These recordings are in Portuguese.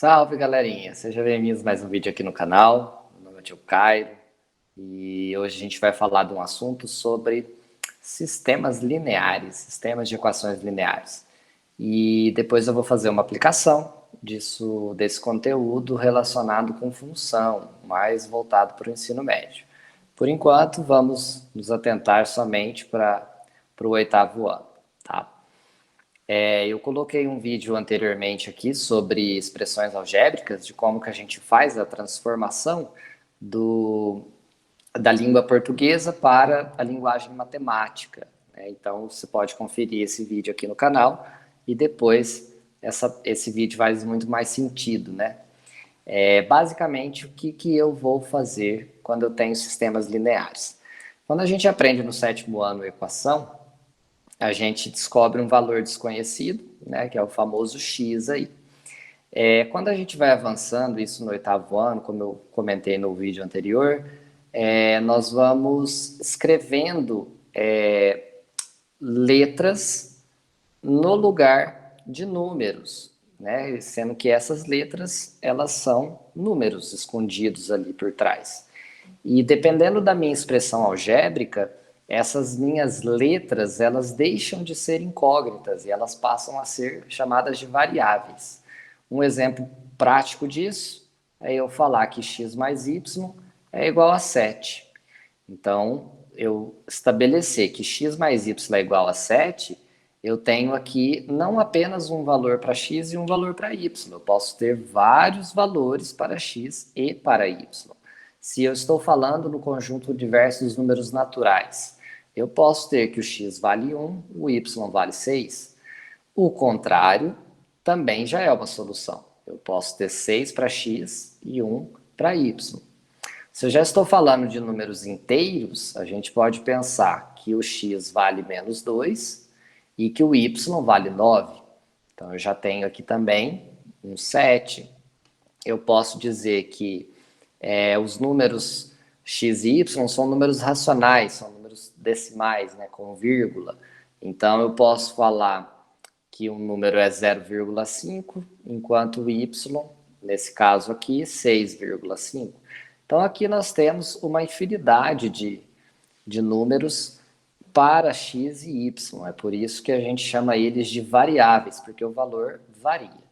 Salve, galerinha! Sejam bem-vindos a mais um vídeo aqui no canal. Meu nome é Tio Cairo e hoje a gente vai falar de um assunto sobre sistemas lineares, sistemas de equações lineares. E depois eu vou fazer uma aplicação desse conteúdo relacionado com função, mais voltado para o ensino médio. Por enquanto, vamos nos atentar somente para o oitavo ano, tá? Eu coloquei um vídeo anteriormente aqui sobre expressões algébricas, de como que a gente faz a transformação da língua portuguesa para a linguagem matemática, né? Então, você pode conferir esse vídeo aqui no canal e depois esse vídeo faz muito mais sentido, né? Basicamente, o que eu vou fazer quando eu tenho sistemas lineares? Quando a gente aprende no sétimo ano equação, a gente descobre um valor desconhecido, né, que é o famoso x aí. Quando a gente vai avançando, isso no oitavo ano, como eu comentei no vídeo anterior, nós vamos escrevendo letras no lugar de números, né, sendo que essas letras elas são números escondidos ali por trás. E dependendo da minha expressão algébrica, essas minhas letras, elas deixam de ser incógnitas e elas passam a ser chamadas de variáveis. Um exemplo prático disso é eu falar que x mais y é igual a 7. Então, eu estabelecer que x mais y é igual a 7, eu tenho aqui não apenas um valor para x e um valor para y. Eu posso ter vários valores para x e para y. Se eu estou falando no conjunto diverso dos números naturais, eu posso ter que o x vale 1, o y vale 6. O contrário também já é uma solução. Eu posso ter 6 para x e 1 para y. Se eu já estou falando de números inteiros, a gente pode pensar que o x vale menos 2 e que o y vale 9. Então, eu já tenho aqui também um 7. Eu posso dizer que os números x e y são números racionais, são números decimais, né, com vírgula. Então, eu posso falar que um número é 0,5, enquanto o y, nesse caso aqui, 6,5. Então, aqui nós temos uma infinidade de números para x e y. É por isso que a gente chama eles de variáveis, porque o valor varia.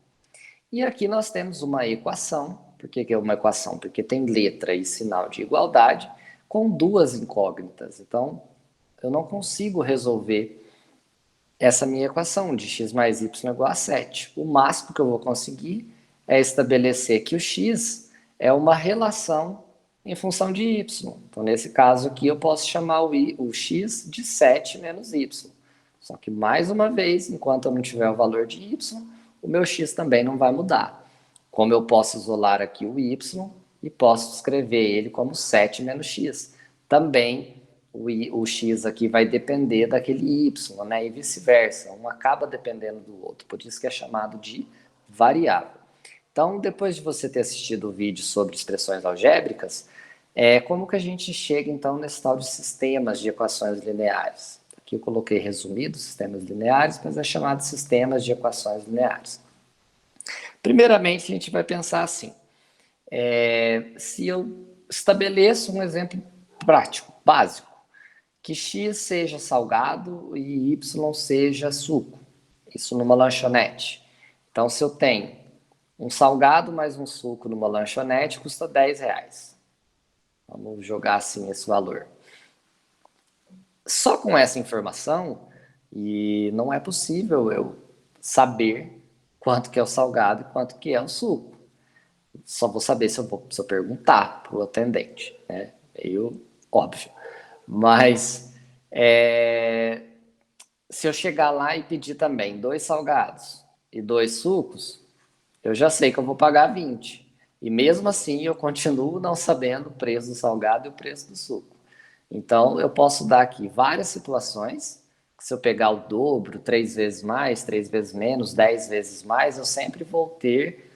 E aqui nós temos uma equação. Por que é uma equação? Porque tem letra e sinal de igualdade com duas incógnitas. Então, eu não consigo resolver essa minha equação de x mais y igual a 7. O máximo que eu vou conseguir é estabelecer que o x é uma relação em função de y. Então, nesse caso aqui, eu posso chamar o x de 7 menos y. Só que, mais uma vez, enquanto eu não tiver o valor de y, o meu x também não vai mudar. Como eu posso isolar aqui o y e posso escrever ele como 7 menos x. Também o x aqui vai depender daquele y, né? E vice-versa. Um acaba dependendo do outro. Por isso que é chamado de variável. Então, depois de você ter assistido o vídeo sobre expressões algébricas, como que a gente chega, então, nesse tal de sistemas de equações lineares? Aqui eu coloquei resumido, sistemas lineares, mas é chamado de sistemas de equações lineares. Primeiramente, a gente vai pensar assim. Se eu estabeleço um exemplo prático, básico, que x seja salgado e y seja suco. Isso numa lanchonete. Então, se eu tenho um salgado mais um suco numa lanchonete, custa R$10. Vamos jogar assim esse valor. Só com essa informação, e não é possível eu saber quanto que é o salgado e quanto que é o suco. Só vou saber se eu perguntar para o atendente, né? Meio óbvio. Mas se eu chegar lá e pedir também 2 salgados e 2 sucos, eu já sei que eu vou pagar 20. E mesmo assim eu continuo não sabendo o preço do salgado e o preço do suco. Então eu posso dar aqui várias situações, que se eu pegar o dobro, 3 vezes mais, 3 vezes menos, 10 vezes mais, eu sempre vou ter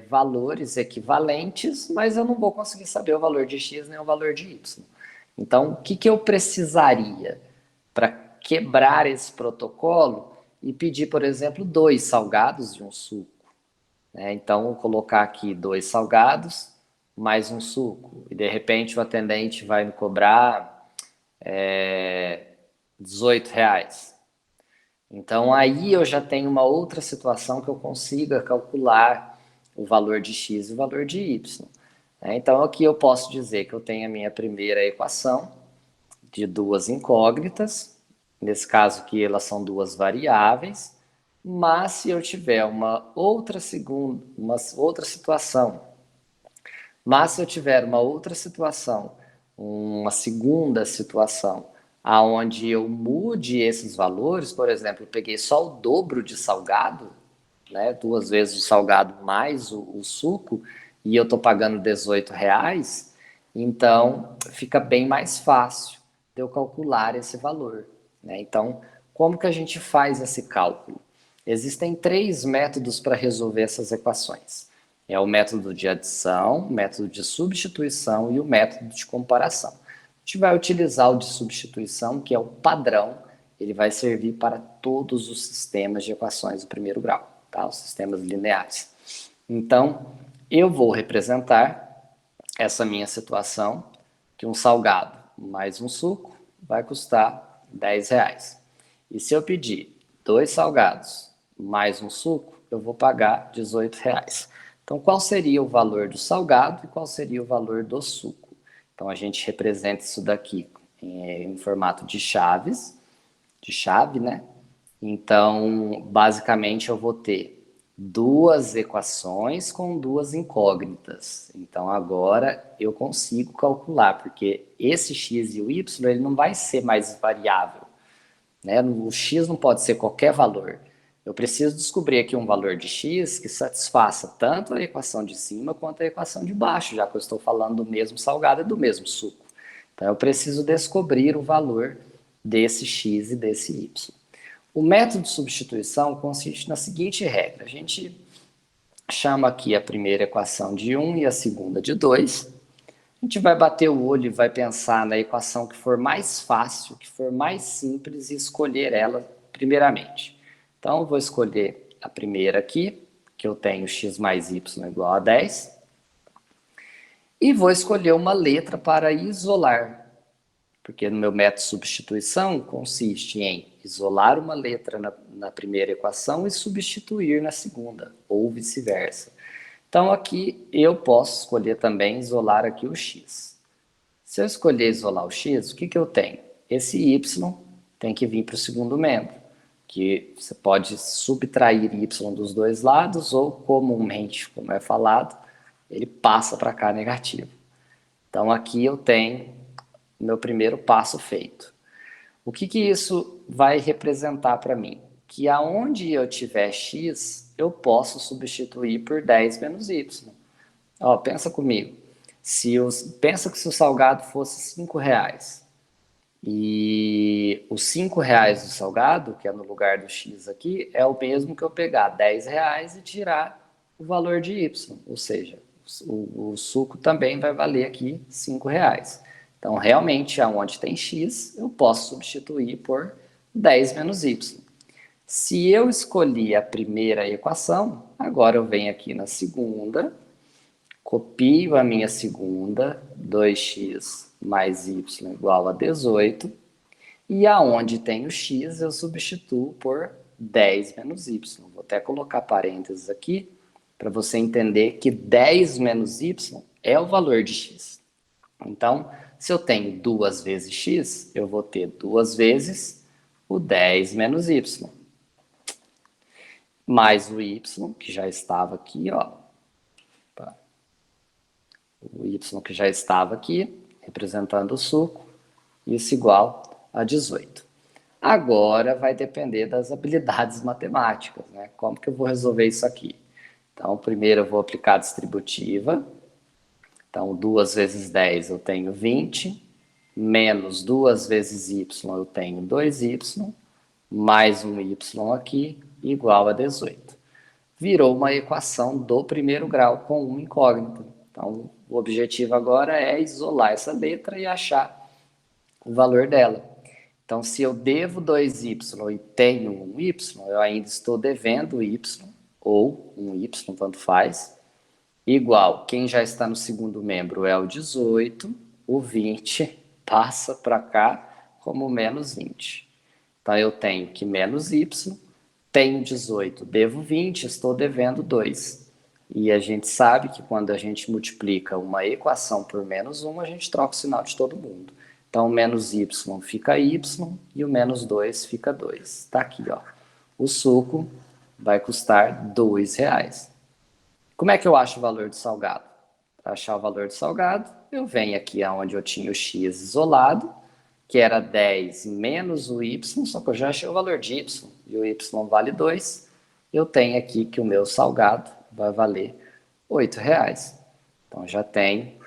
valores equivalentes, mas eu não vou conseguir saber o valor de x nem o valor de y. Então, o que eu precisaria para quebrar esse protocolo e pedir, por exemplo, 2 salgados e um suco? né? Então, vou colocar aqui 2 salgados, mais um suco. E, de repente, o atendente vai me cobrar R$ 18. Então, aí eu já tenho uma outra situação que eu consiga calcular o valor de x e o valor de y, né? Então, aqui eu posso dizer que eu tenho a minha primeira equação de duas incógnitas, nesse caso aqui elas são duas variáveis, mas se eu tiver uma outra situação, mas se eu tiver uma outra situação, uma segunda situação, aonde eu mude esses valores, por exemplo, eu peguei só o dobro de salgado, né, 2 vezes o salgado mais o suco, e eu estou pagando R$ 18, então fica bem mais fácil de eu calcular esse valor, né? Então, como que a gente faz esse cálculo? Existem 3 métodos para resolver essas equações. É o método de adição, o método de substituição e o método de comparação. A gente vai utilizar o de substituição, que é o padrão, ele vai servir para todos os sistemas de equações do primeiro grau, tá? Os sistemas lineares. Então, eu vou representar essa minha situação, que um salgado mais um suco vai custar R$ 10. E se eu pedir 2 salgados mais um suco, eu vou pagar R$ 18. Então, qual seria o valor do salgado e qual seria o valor do suco? Então, a gente representa isso daqui em formato de chaves, de chave, né? Então, basicamente, eu vou ter duas equações com duas incógnitas. Então, agora eu consigo calcular, porque esse x e o y ele não vai ser mais variável, né? O x não pode ser qualquer valor. Eu preciso descobrir aqui um valor de x que satisfaça tanto a equação de cima quanto a equação de baixo, já que eu estou falando do mesmo salgado e do mesmo suco. Então, eu preciso descobrir o valor desse x e desse y. O método de substituição consiste na seguinte regra: a gente chama aqui a primeira equação de 1 e a segunda de 2. A gente vai bater o olho e vai pensar na equação que for mais fácil, que for mais simples e escolher ela primeiramente. Então, eu vou escolher a primeira aqui, que eu tenho x mais y igual a 10, e vou escolher uma letra para isolar, porque no meu método de substituição consiste em isolar uma letra na primeira equação e substituir na segunda, ou vice-versa. Então aqui eu posso escolher também isolar aqui o x. Se eu escolher isolar o x, o que, que eu tenho? Esse y tem que vir para o segundo membro, que você pode subtrair y dos dois lados, ou comumente, como é falado, ele passa para cá negativo. Então aqui eu tenho meu primeiro passo feito. O que, que isso vai representar para mim? Que aonde eu tiver x, eu posso substituir por 10 menos y. Ó, pensa comigo. Pensa que se o salgado fosse R$ 5 e os R$ 5 do salgado, que é no lugar do x aqui, é o mesmo que eu pegar R$ 10 e tirar o valor de y, ou seja, o suco também vai valer aqui R$ 5. Então, realmente, aonde tem x, eu posso substituir por 10 menos y. Se eu escolhi a primeira equação, agora eu venho aqui na segunda, copio a minha segunda, 2x mais y igual a 18, e aonde tem o x eu substituo por 10 menos y. Vou até colocar parênteses aqui, para você entender que 10 menos y é o valor de x. Então, se eu tenho 2 vezes x, eu vou ter 2 vezes o 10 menos y. Mais o y, que já estava aqui, ó. O y que já estava aqui, representando o suco, isso igual a 18. Agora vai depender das habilidades matemáticas, né? Como que eu vou resolver isso aqui? Então, primeiro eu vou aplicar a distributiva. Então, 2 vezes 10 eu tenho 20, menos 2 vezes y eu tenho 2y, mais um y aqui, igual a 18. Virou uma equação do primeiro grau com uma incógnita. Então, o objetivo agora é isolar essa letra e achar o valor dela. Então, se eu devo 2y e tenho um y, eu ainda estou devendo y ou um y, tanto faz, igual, quem já está no segundo membro é o 18, o 20 passa para cá como menos 20. Então, eu tenho que menos y, tenho 18, devo 20, estou devendo 2. E a gente sabe que quando a gente multiplica uma equação por menos 1, a gente troca o sinal de todo mundo. Então, o menos y fica y e o menos 2 fica 2. Está aqui, ó. O suco vai custar R$2. Como é que eu acho o valor do salgado? Para achar o valor do salgado, eu venho aqui onde eu tinha o x isolado, que era 10 menos o y, só que eu já achei o valor de y, e o y vale 2. Eu tenho aqui que o meu salgado vai valer R$8. Então, já tem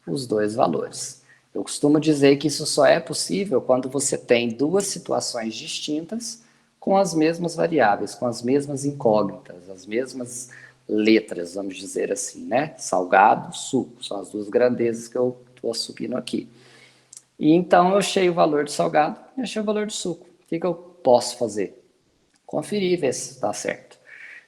os dois valores. Eu costumo dizer que isso só é possível quando você tem duas situações distintas com as mesmas variáveis, com as mesmas incógnitas, as mesmas letras, vamos dizer assim, né? Salgado, suco, são as duas grandezas que eu estou assumindo aqui. E então eu achei o valor do salgado e achei o valor do suco. O que eu posso fazer? Conferir e ver se está certo.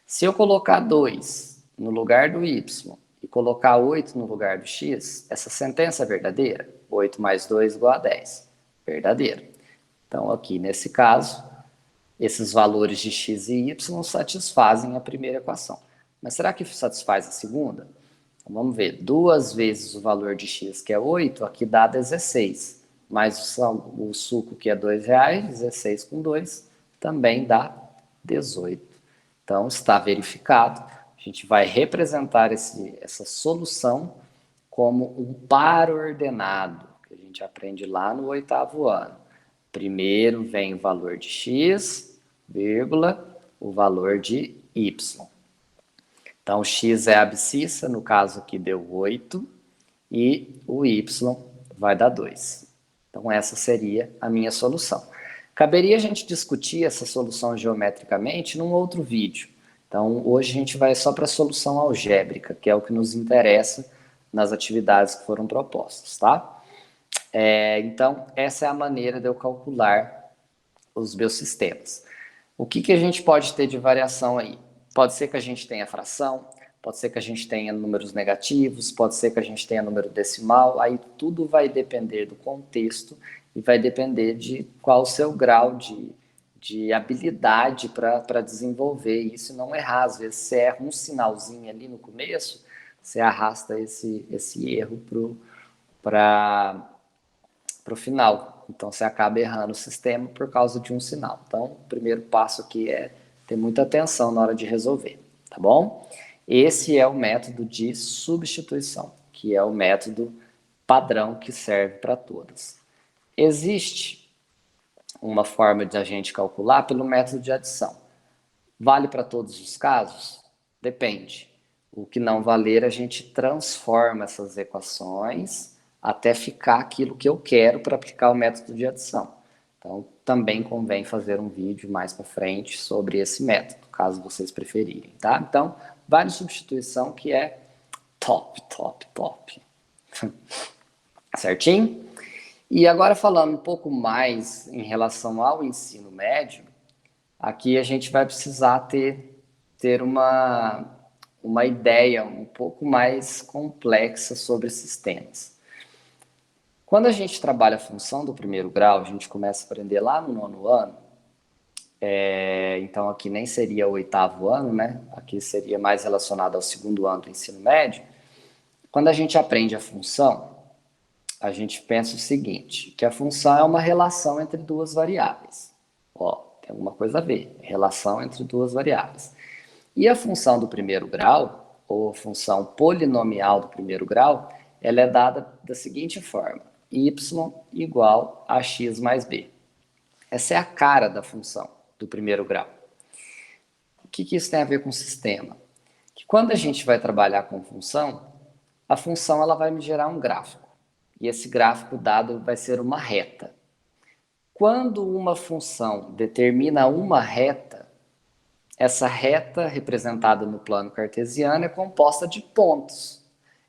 Se eu colocar 2 no lugar do y e colocar 8 no lugar do x, essa sentença é verdadeira? 8 mais 2 igual a 10. Verdadeira. Então, aqui nesse caso, esses valores de x e y satisfazem a primeira equação. Mas será que satisfaz a segunda? Então, vamos ver. 2 vezes o valor de x, que é 8, aqui dá 16. Mais o suco, que é R$2, 16 com 2, também dá 18. Então, está verificado. A gente vai representar essa solução como um par ordenado, que a gente aprende lá no 8º ano. Primeiro vem o valor de x, vírgula, o valor de y. Então, x é a abscissa, no caso aqui deu 8, e o y vai dar 2. Então, essa seria a minha solução. Caberia a gente discutir essa solução geometricamente num outro vídeo. Então, hoje a gente vai só para a solução algébrica, que é o que nos interessa nas atividades que foram propostas, tá? Então, essa é a maneira de eu calcular os meus sistemas. O que a gente pode ter de variação aí? Pode ser que a gente tenha fração, pode ser que a gente tenha números negativos, pode ser que a gente tenha número decimal, aí tudo vai depender do contexto e vai depender de qual o seu grau de habilidade para desenvolver isso e não errar. Às vezes você erra um sinalzinho ali no começo, você arrasta esse erro para o final. Então você acaba errando o sistema por causa de um sinal. Então, o primeiro passo aqui é ter muita atenção na hora de resolver, tá bom? Esse é o método de substituição, que é o método padrão que serve para todas. Existe uma forma de a gente calcular pelo método de adição. Vale para todos os casos? Depende. O que não valer, a gente transforma essas equações até ficar aquilo que eu quero para aplicar o método de adição. Então, também convém fazer um vídeo mais para frente sobre esse método, caso vocês preferirem, tá? Então, vale substituição que é top, top, top. Certinho? E agora falando um pouco mais em relação ao ensino médio, aqui a gente vai precisar ter uma ideia um pouco mais complexa sobre sistemas. Quando a gente trabalha a função do primeiro grau, a gente começa a aprender lá no 9º ano, então aqui nem seria o 8º ano, né? Aqui seria mais relacionado ao 2º ano do ensino médio. Quando a gente aprende a função, a gente pensa o seguinte, que a função é uma relação entre duas variáveis. Ó, tem alguma coisa a ver, relação entre duas variáveis. E a função do primeiro grau, ou função polinomial do primeiro grau, ela é dada da seguinte forma, y igual a x mais b. Essa é a cara da função do primeiro grau. O que isso tem a ver com o sistema? Que quando a gente vai trabalhar com função, a função ela vai me gerar um gráfico. E esse gráfico dado vai ser uma reta. Quando uma função determina uma reta, essa reta representada no plano cartesiano é composta de pontos.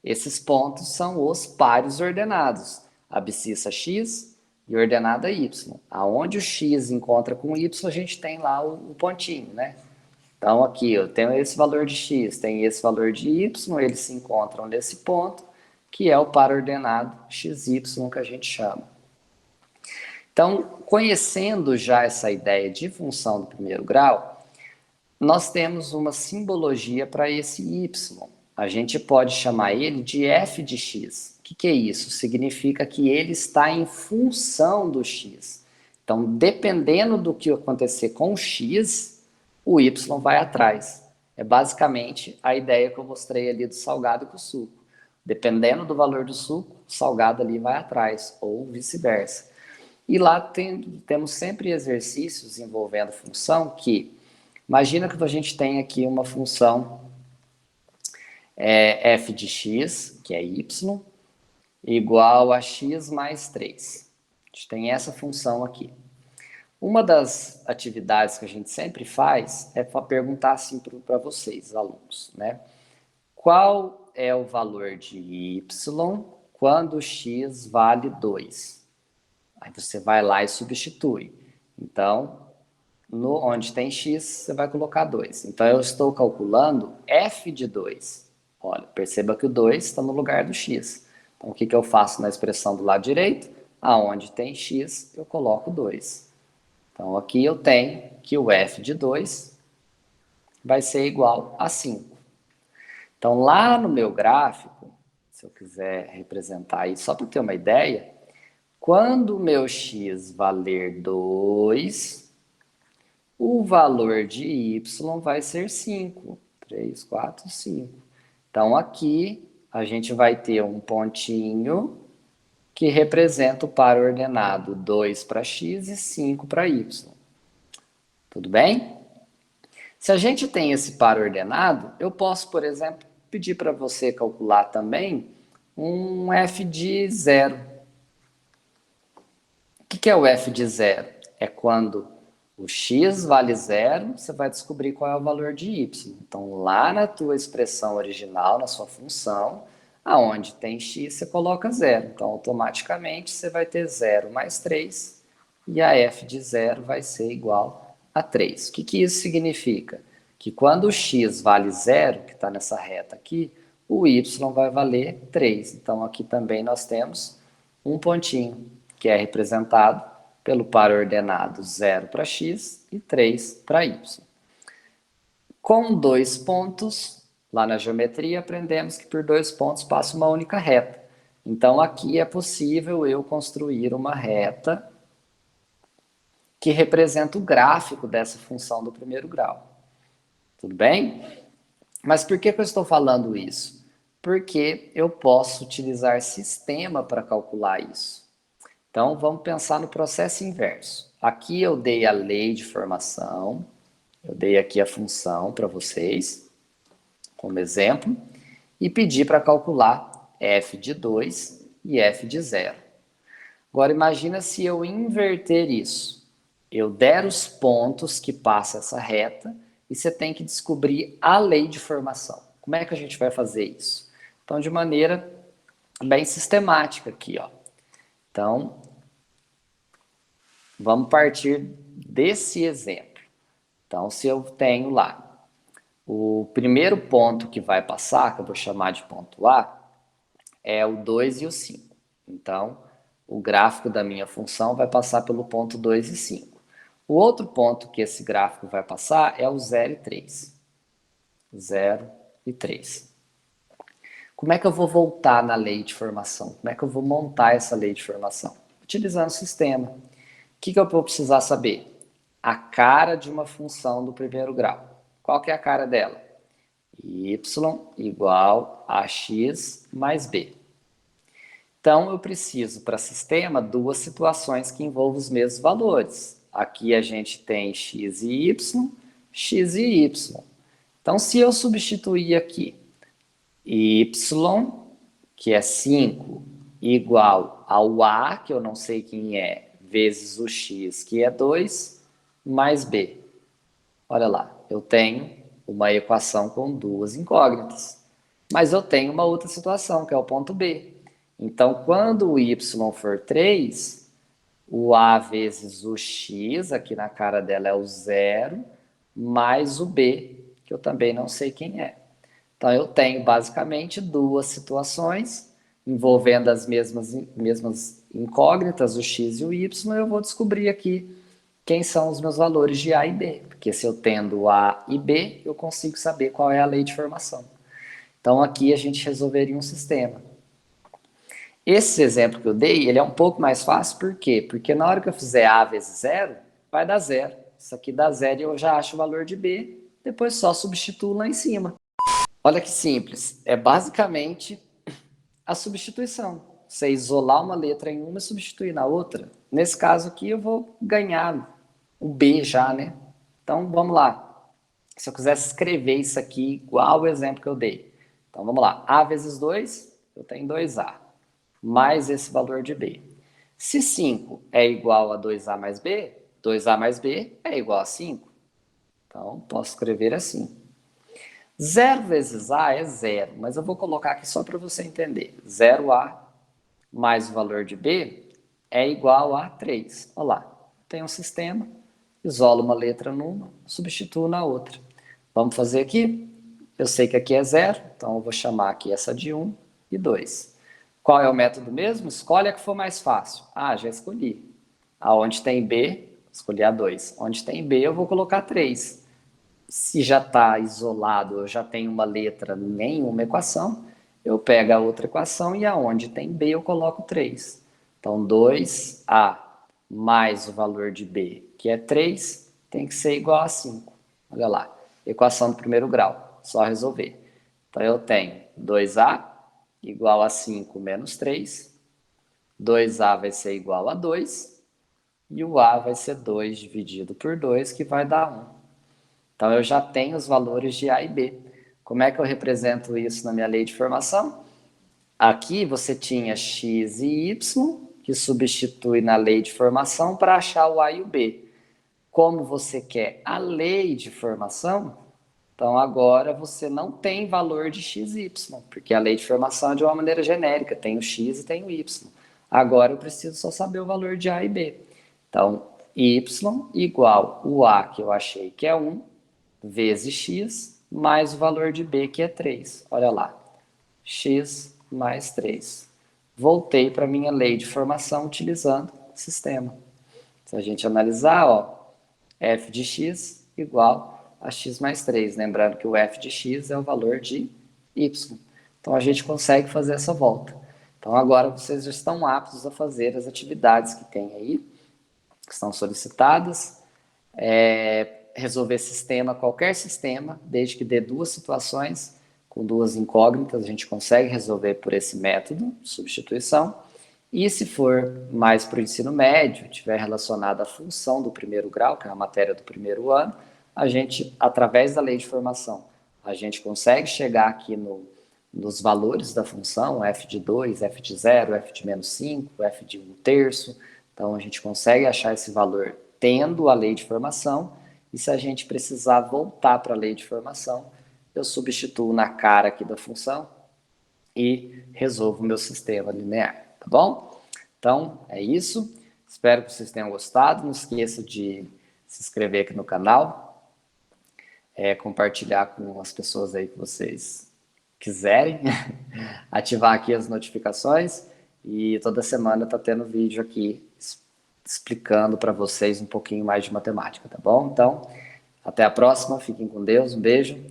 Esses pontos são os pares ordenados, abscissa x e ordenada y. Aonde o x encontra com o y, a gente tem lá o pontinho, né? Então, aqui eu tenho esse valor de x, tem esse valor de y, eles se encontram nesse ponto, que é o par ordenado xy que a gente chama. Então, conhecendo já essa ideia de função do primeiro grau, nós temos uma simbologia para esse y. A gente pode chamar ele de f de x. O que é isso? Significa que ele está em função do x. Então, dependendo do que acontecer com o x, o y vai atrás. É basicamente a ideia que eu mostrei ali do salgado com o suco. Dependendo do valor do suco, o salgado ali vai atrás, ou vice-versa. E lá temos sempre exercícios envolvendo função que, imagina que a gente tem aqui uma função f de x, que é y, igual a x mais 3. A gente tem essa função aqui. Uma das atividades que a gente sempre faz é perguntar assim para vocês, alunos, né? Qual é o valor de y quando x vale 2? Aí você vai lá e substitui. Então, onde tem x, você vai colocar 2. Então, eu estou calculando f de 2. Olha, perceba que o 2 está no lugar do x. Então, o que eu faço na expressão do lado direito? Aonde tem x, eu coloco 2. Então, aqui eu tenho que o f de 2 vai ser igual a 5. Então, lá no meu gráfico, se eu quiser representar aí, só para ter uma ideia, quando o meu x valer 2, o valor de y vai ser 5. 3, 4, 5. Então, aqui a gente vai ter um pontinho que representa o par ordenado 2 para x e 5 para y. Tudo bem? Se a gente tem esse par ordenado, eu posso, por exemplo, pedir para você calcular também um f de 0. O que é o f de 0? É quando o x vale 0, você vai descobrir qual é o valor de y. Então, lá na tua expressão original, na sua função, aonde tem x, você coloca 0. Então, automaticamente, você vai ter 0 mais 3, e a f de 0 vai ser igual a 3. O que isso significa? Que quando o x vale 0, que está nessa reta aqui, o y vai valer 3. Então, aqui também nós temos um pontinho, que é representado pelo par ordenado 0 para x e 3 para y. Com 2 pontos, lá na geometria aprendemos que por 2 pontos passa uma única reta. Então aqui é possível eu construir uma reta que representa o gráfico dessa função do primeiro grau. Tudo bem? Mas por que eu estou falando isso? Porque eu posso utilizar sistema para calcular isso. Então, vamos pensar no processo inverso. Aqui eu dei a lei de formação, eu dei aqui a função para vocês, como exemplo, e pedi para calcular f de 2 e f de 0. Agora, imagina se eu inverter isso. Eu der os pontos que passa essa reta e você tem que descobrir a lei de formação. Como é que a gente vai fazer isso? Então, de maneira bem sistemática aqui, ó. Então, vamos partir desse exemplo. Então, se eu tenho lá o primeiro ponto que vai passar, que eu vou chamar de ponto A, é o 2 e o 5. Então, o gráfico da minha função vai passar pelo ponto 2 e 5. O outro ponto que esse gráfico vai passar é o 0 e 3. 0 e 3. Como é que eu vou voltar na lei de formação? Como é que eu vou montar essa lei de formação? Utilizando o sistema. O que eu vou precisar saber? A cara de uma função do primeiro grau. Qual que é a cara dela? Y igual a x mais b. Então, eu preciso, para sistema, duas situações que envolvam os mesmos valores. Aqui a gente tem x e y. Então, se eu substituir aqui y, que é 5, igual ao a, que eu não sei quem é, vezes o x, que é 2, mais b. Olha lá, eu tenho uma equação com duas incógnitas. Mas eu tenho uma outra situação, que é o ponto B. Então, quando o y for 3, o a vezes o x, aqui na cara dela é o 0, mais o B, que eu também não sei quem é. Então, eu tenho basicamente duas situações envolvendo as mesmas incógnitas, o x e o y, eu vou descobrir aqui quem são os meus valores de A e B, porque se eu tendo A e B, eu consigo saber qual é a lei de formação. Então, aqui a gente resolveria um sistema. Esse exemplo que eu dei, ele é um pouco mais fácil, por quê? Porque na hora que eu fizer A vezes zero, vai dar zero. Isso aqui dá zero e eu já acho o valor de B, depois só substituo lá em cima. Olha que simples, é basicamente a substituição. Você isolar uma letra em uma e substituir na outra. Nesse caso aqui eu vou ganhar o B já, né? Então vamos lá. Se eu quisesse escrever isso aqui igual o exemplo que eu dei. Então vamos lá. A vezes 2, eu tenho 2A, mais esse valor de B. Se 5 é igual a 2A mais B, 2A mais B é igual a 5. Então posso escrever assim. 0 vezes A é zero, mas eu vou colocar aqui só para você entender. 0A mais o valor de B é igual a 3. Olha lá, tem um sistema, isolo uma letra numa, substituo na outra. Vamos fazer aqui? Eu sei que aqui é 0, então eu vou chamar aqui essa de 1 e 2. Qual é o método mesmo? Escolhe a que for mais fácil. Ah, já escolhi. Aonde tem B, escolhi a 2. Onde tem B, eu vou colocar 3. Se já está isolado, eu já tenho uma letra em uma equação, eu pego a outra equação e aonde tem B eu coloco 3. Então, 2A mais o valor de B, que é 3, tem que ser igual a 5. Olha lá, equação do primeiro grau, só resolver. Então, eu tenho 2A igual a 5 menos 3, 2A vai ser igual a 2, e o A vai ser 2 dividido por 2, que vai dar 1. Então, eu já tenho os valores de A e B. Como é que eu represento isso na minha lei de formação? Aqui você tinha x e y, que substitui na lei de formação para achar o A e o B. Como você quer a lei de formação, então agora você não tem valor de x e y, porque a lei de formação é de uma maneira genérica, tem o x e tem o y. Agora eu preciso só saber o valor de A e B. Então, y igual o A, que eu achei que é 1, vezes x, mais o valor de b, que é 3. Olha lá, x mais 3. Voltei para a minha lei de formação utilizando o sistema. Se a gente analisar, ó, f de x igual a x mais 3. Lembrando que o f de x é o valor de y. Então, a gente consegue fazer essa volta. Então, agora vocês já estão aptos a fazer as atividades que tem aí, que são solicitadas. Resolver sistema, qualquer sistema, desde que dê duas situações com duas incógnitas, a gente consegue resolver por esse método, substituição. E se for mais para o ensino médio, tiver relacionado à função do primeiro grau, que é a matéria do primeiro ano, a gente, através da lei de formação, a gente consegue chegar aqui nos valores da função, f de 2, f de 0, f de menos 5, f de 1/3. Então, a gente consegue achar esse valor tendo a lei de formação, e se a gente precisar voltar para a lei de formação, eu substituo na cara aqui da função e resolvo o meu sistema linear, tá bom? Então, é isso. Espero que vocês tenham gostado. Não esqueça de se inscrever aqui no canal, compartilhar com as pessoas aí que vocês quiserem, ativar aqui as notificações, e toda semana tá tendo vídeo aqui explicando para vocês um pouquinho mais de matemática, tá bom? Então, até a próxima, fiquem com Deus, um beijo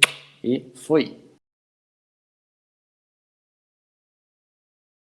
e fui!